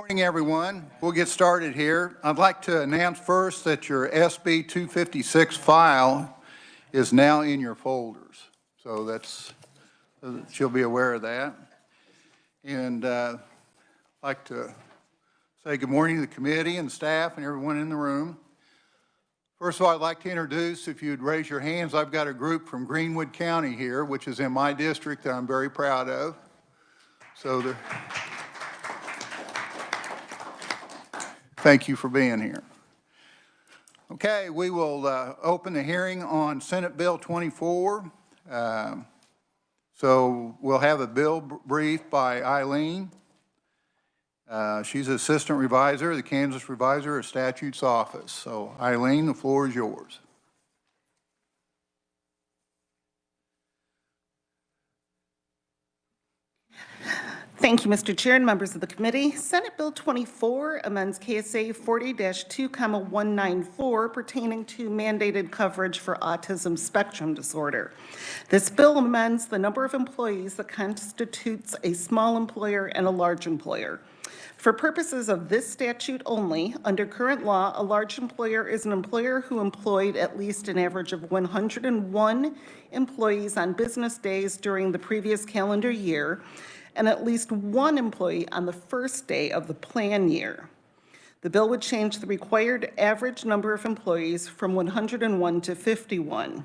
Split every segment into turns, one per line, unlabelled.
Good morning, everyone. We'll get started here. I'd like to announce first that your SB 256 file is now in your folders. So you'll be aware of that. And I'd like to say good morning to the committee and staff and everyone in the room. First of all, I'd like to introduce, if you'd raise your hands, I've got a group from Greenwood County here, which is in my district that I'm very proud of. So thank you for being here. Okay, we will open the hearing on Senate Bill 24. So we'll have a bill brief by Eileen. She's Assistant Revisor of the Kansas Revisor of Statutes Office. So Eileen, the floor is yours.
Thank you, Mr. Chair and members of the committee. Senate Bill 24 amends KSA 40-2,194 pertaining to mandated coverage for autism spectrum disorder. This bill amends the number of employees that constitutes a small employer and a large employer. For purposes of this statute only, under current law, a large employer is an employer who employed at least an average of 101 employees on business days during the previous calendar year, and at least one employee on the first day of the plan year. The bill would change the required average number of employees from 101 to 51.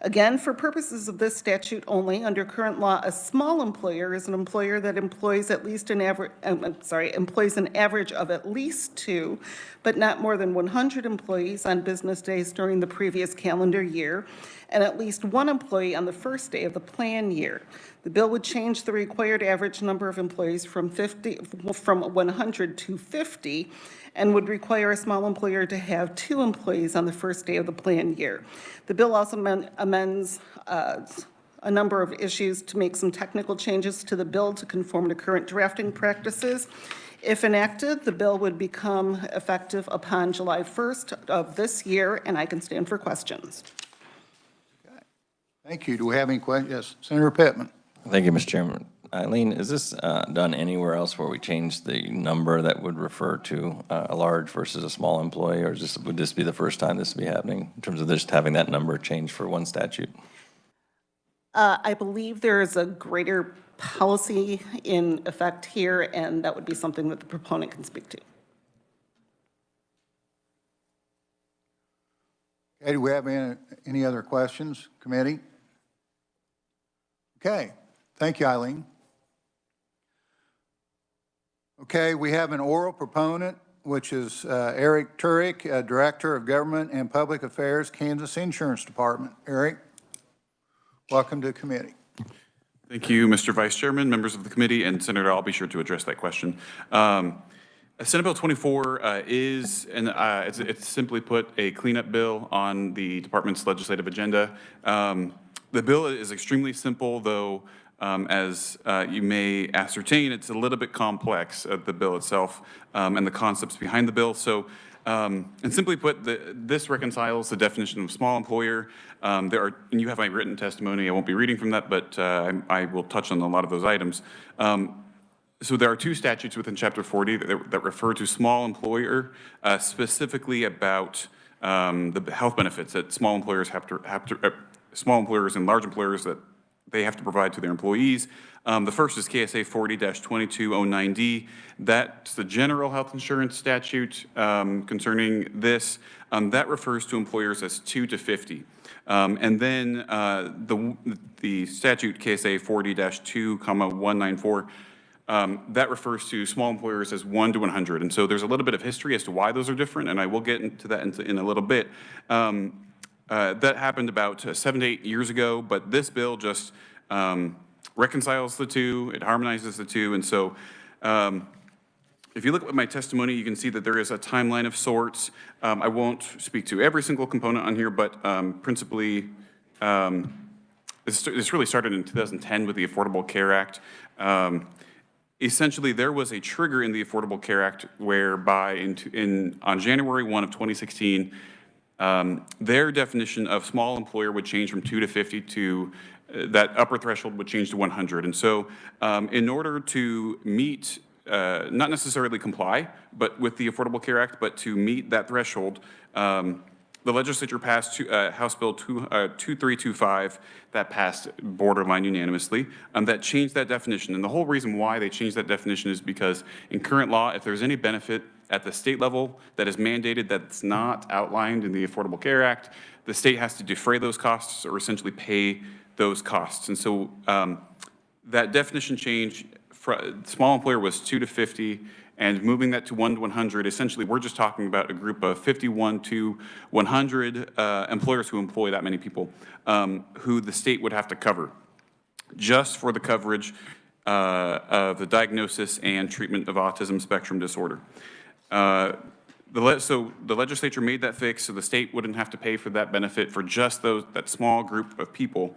Again, for purposes of this statute only, under current law, a small employer is an employer that employs at least employs an average of at least 2, but not more than 100 employees on business days during the previous calendar year, and at least one employee on the first day of the plan year. The bill would change the required average number of employees from 100 to 50, and would require a small employer to have 2 employees on the first day of the plan year. The bill also amends a number of issues to make some technical changes to the bill to conform to current drafting practices. If enacted, the bill would become effective upon July 1st of this year, and I can stand for questions.
Okay. Thank you. Do we have any questions? Yes, Senator Pittman.
Thank you, Mr. Chairman. Eileen, is this done anywhere else where we change the number that would refer to a large versus a small employee, or would this be the first time this would be happening in terms of just having that number change for one statute?
I believe there is a greater policy in effect here, and that would be something that the proponent can speak to.
Okay, do we have any other questions, committee? Okay, thank you, Eileen. Okay, we have an oral proponent, which is Eric Turek, Director of Government and Public Affairs, Kansas Insurance Department. Eric, welcome to the committee.
Thank you, Mr. Vice Chairman, members of the committee, and Senator, I'll be sure to address that question. Senate Bill 24 it's simply put a cleanup bill on the department's legislative agenda. The bill is extremely simple, though, as you may ascertain, it's a little bit complex, the bill itself, and the concepts behind the bill. So, and simply put, this reconciles the definition of small employer. And you have my written testimony. I won't be reading from that, but I will touch on a lot of those items. So there are 2 statutes within Chapter 40 that refer to small employer, specifically about the health benefits that small employers small employers and large employers that they have to provide to their employees. The first is KSA 40-2209D. That's the general health insurance statute concerning this. That refers to employers as 2 to 50. And then the statute KSA 40-2,194, that refers to small employers as 1 to 100. And so there's a little bit of history as to why those are different, and I will get into that in a little bit. That happened about 7 to 8 years ago, but this bill just reconciles the 2, it harmonizes the 2, and so if you look at my testimony, you can see that there is a timeline of sorts. I won't speak to every single component on here, but principally, this really started in 2010 with the Affordable Care Act. Essentially, there was a trigger in the Affordable Care Act whereby on January 1 of 2016, their definition of small employer would change from 2 to 50 to that upper threshold would change to 100. And so in order to meet not necessarily comply, but with the Affordable Care Act, but to meet that threshold, the legislature passed House Bill 2325 that passed borderline unanimously that changed that definition. And the whole reason why they changed that definition is because in current law, if there's any benefit at the state level that is mandated that's not outlined in the Affordable Care Act, the state has to defray those costs or essentially pay those costs. And so that definition change, small employer was 2 to 50, and moving that to 1 to 100, essentially we're just talking about a group of 51 to 100 employers who employ that many people, who the state would have to cover just for the coverage of the diagnosis and treatment of autism spectrum disorder. So the legislature made that fix so the state wouldn't have to pay for that benefit for just that small group of people.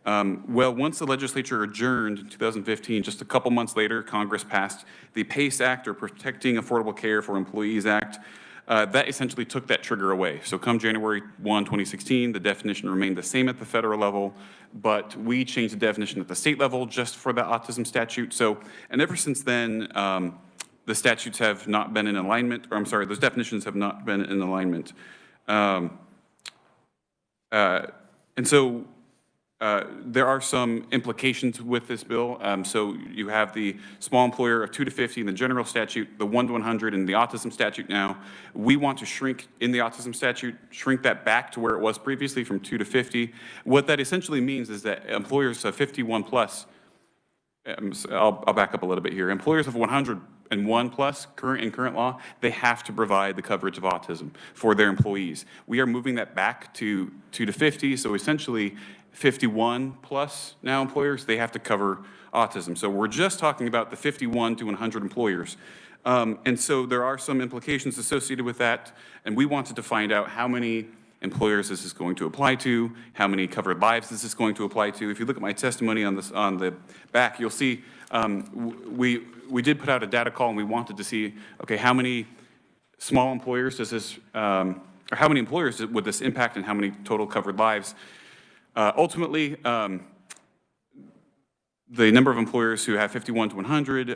Well, once the legislature adjourned in 2015, just a couple months later, Congress passed the PACE Act, or Protecting Affordable Care for Employees Act. That essentially took that trigger away. So come January 1, 2016, the definition remained the same at the federal level, but we changed the definition at the state level just for the autism statute. And ever since then, the statutes have not been in alignment, or I'm sorry, those definitions have not been in alignment. There are some implications with this bill. So you have the small employer of 2 to 50 in the general statute, the 1 to 100 in the autism statute now. We want to shrink in the autism statute, shrink that back to where it was previously from 2 to 50. What that essentially means is that employers of 51 plus, I'll back up a little bit here. Employers of 101 plus in current law, they have to provide the coverage of autism for their employees. We are moving that back to 2 to 50. So essentially 51 plus now employers, they have to cover autism. So we're just talking about the 51 to 100 employers. And so there are some implications associated with that. And we wanted to find out how many employers this is going to apply to, how many covered lives this is going to apply to. If you look at my testimony on the back, you'll see we did put out a data call, and we wanted to see, okay, how many small employers does this, or how many employers would this impact, and how many total covered lives? Ultimately, the number of employers who have 51 to 100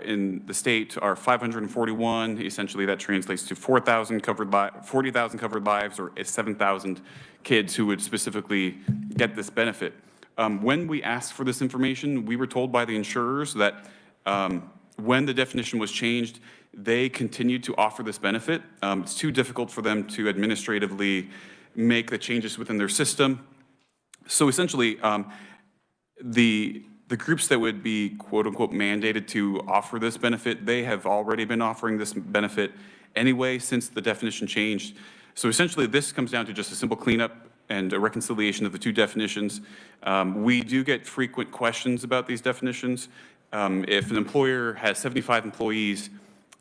in the state are 541. Essentially, that translates to 40,000 covered lives, or 7,000 kids who would specifically get this benefit. When we asked for this information, we were told by the insurers that when the definition was changed, they continued to offer this benefit. It's too difficult for them to administratively make the changes within their system. So essentially, the groups that would be quote unquote mandated to offer this benefit, they have already been offering this benefit anyway since the definition changed. So essentially, this comes down to just a simple cleanup and a reconciliation of the two definitions. We do get frequent questions about these definitions. If an employer has 75 employees,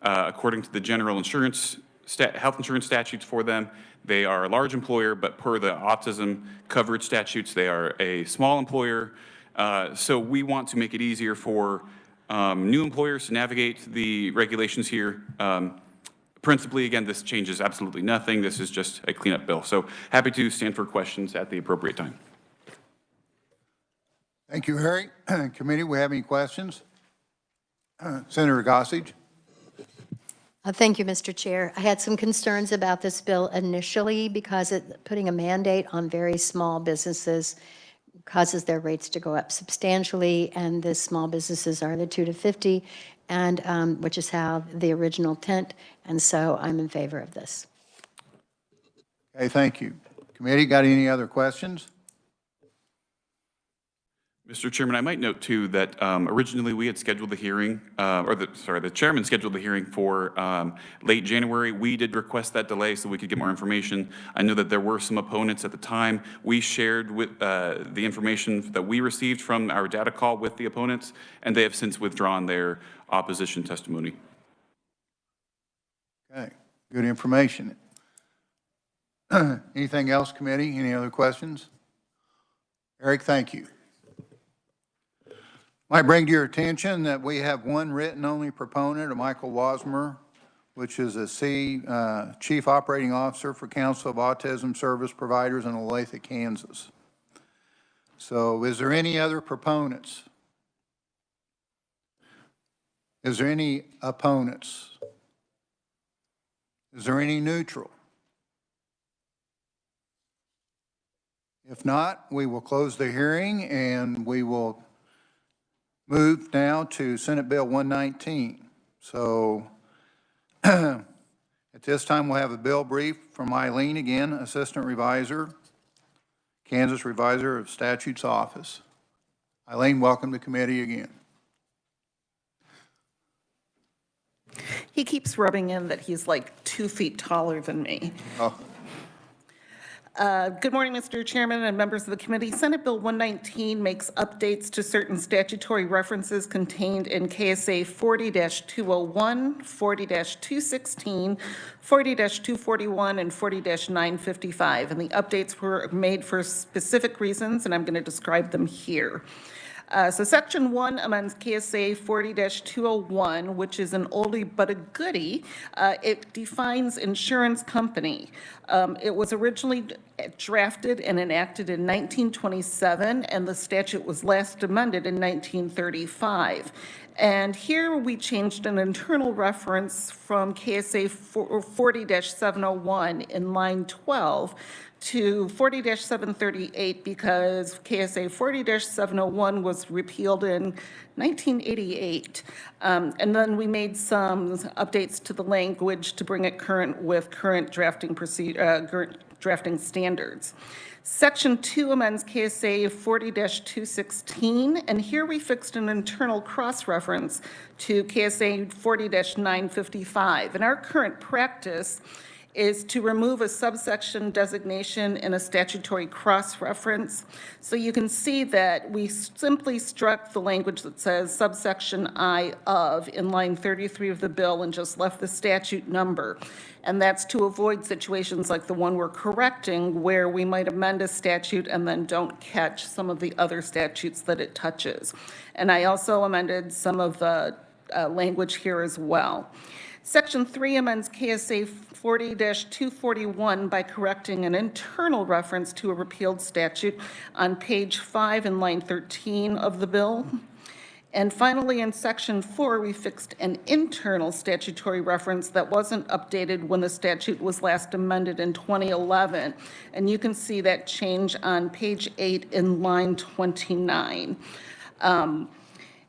according to the general insurance, health insurance statutes for them, they are a large employer, but per the autism coverage statutes, they are a small employer. So we want to make it easier for new employers to navigate the regulations here. Principally, again, this changes absolutely nothing. This is just a cleanup bill. So happy to stand for questions at the appropriate time.
Thank you, Harry. Committee, we have any questions? Senator Gossage.
Thank you, Mr. Chair. I had some concerns about this bill initially because putting a mandate on very small businesses causes their rates to go up substantially, and the small businesses are the 2 to 50, and which is how the original intent, and so I'm in favor of this.
Okay, thank you. Committee, got any other questions?
Mr. Chairman, I might note too that originally we had scheduled the hearing, the chairman scheduled the hearing for late January. We did request that delay so we could get more information. I know that there were some opponents at the time. We shared with the information that we received from our data call with the opponents, and they have since withdrawn their opposition testimony.
Okay, good information. Anything else, committee? Any other questions? Eric, thank you. Might bring to your attention that we have one written-only proponent, Michael Wasmer, which is a Chief Operating Officer for Council of Autism Service Providers in Olathe, Kansas. So is there any other proponents? Is there any opponents? Is there any neutral? If not, we will close the hearing and we will move now to Senate Bill 119. So at this time, we'll have a bill brief from Eileen again, Assistant Revisor, Kansas Revisor of Statutes Office. Eileen, welcome to committee again.
He keeps rubbing in that he's like 2 feet taller than me.
Oh.
Good morning, Mr. Chairman and members of the committee. Senate Bill 119 makes updates to certain statutory references contained in KSA 40-201, 40-216, 40-241, and 40-955. And the updates were made for specific reasons, and I'm going to describe them here. So Section 1 amends KSA 40-201, which is an oldie but a goodie. It defines insurance company. It was originally drafted and enacted in 1927, and the statute was last amended in 1935. And here we changed an internal reference from KSA 40-701 in line 12 to 40-738 because KSA 40-701 was repealed in 1988. And then we made some updates to the language to bring it current with current drafting drafting standards. Section 2 amends KSA 40-216, and here we fixed an internal cross-reference to KSA 40-955. In our current practice is to remove a subsection designation in a statutory cross-reference. So you can see that we simply struck the language that says subsection I of in line 33 of the bill and just left the statute number. And that's to avoid situations like the one we're correcting where we might amend a statute and then don't catch some of the other statutes that it touches. And I also amended some of the language here as well. Section 3 amends KSA 40-241 by correcting an internal reference to a repealed statute on page 5 in line 13 of the bill. And finally, in Section 4, we fixed an internal statutory reference that wasn't updated when the statute was last amended in 2011. And you can see that change on page 8 in line 29.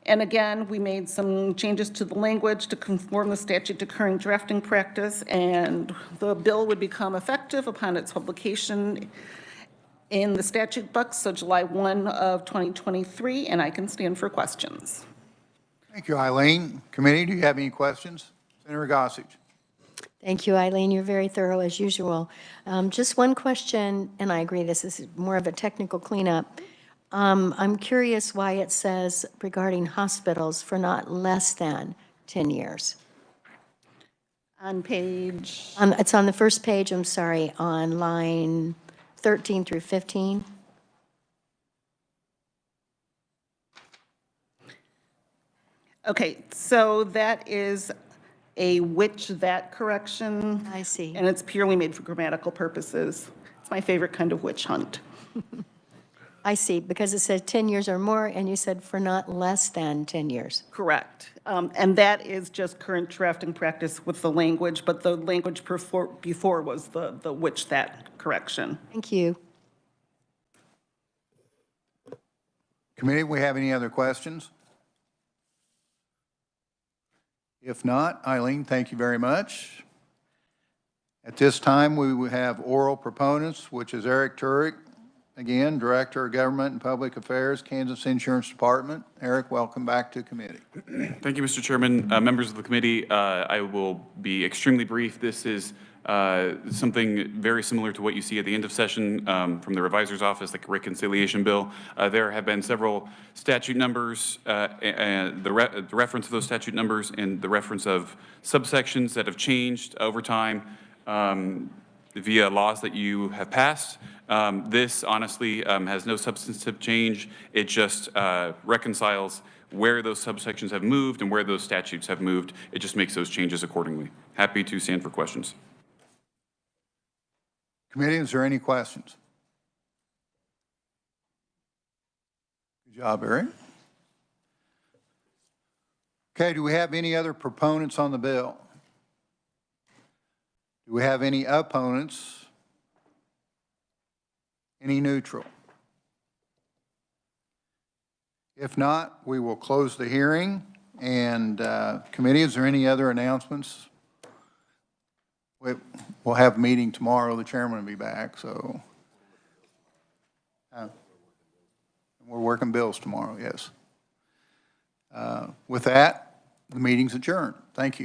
And again, we made some changes to the language to conform the statute to current drafting practice, and the bill would become effective upon its publication in the statute books, so July 1 of 2023, and I can stand for questions.
Thank you, Eileen. Committee, do you have any questions? Senator Gossage.
Thank you, Eileen. You're very thorough as usual. Just one question, and I agree this is more of a technical cleanup. I'm curious why it says regarding hospitals for not less than 10 years.
On page?
It's on the first page, I'm sorry, on line 13 through 15.
Okay, so that is a which that correction.
I see.
And it's purely made for grammatical purposes. It's my favorite kind of witch hunt.
I see, because it said 10 years or more, and you said for not less than 10 years.
Correct. And that is just current drafting practice with the language, but the language before was the which that correction.
Thank you.
Committee, we have any other questions? If not, Eileen, thank you very much. At this time, we will have oral proponents, which is Eric Turek, again, Director of Government and Public Affairs, Kansas Insurance Department. Eric, welcome back to committee.
Thank you, Mr. Chairman. Members of the committee, I will be extremely brief. This is something very similar to what you see at the end of session from the revisor's office, like a reconciliation bill. There have been several statute numbers, and the reference of those statute numbers and the reference of subsections that have changed over time via laws that you have passed. This honestly has no substantive change. It just reconciles where those subsections have moved and where those statutes have moved. It just makes those changes accordingly. Happy to stand for questions.
Committee, is there any questions? Good job, Eric. Okay, do we have any other proponents on the bill? Do we have any opponents? Any neutral? If not, we will close the hearing. And committee, is there any other announcements? We'll have a meeting tomorrow. The chairman will be back, so. We're working bills tomorrow, yes. With that, the meeting's adjourned. Thank you.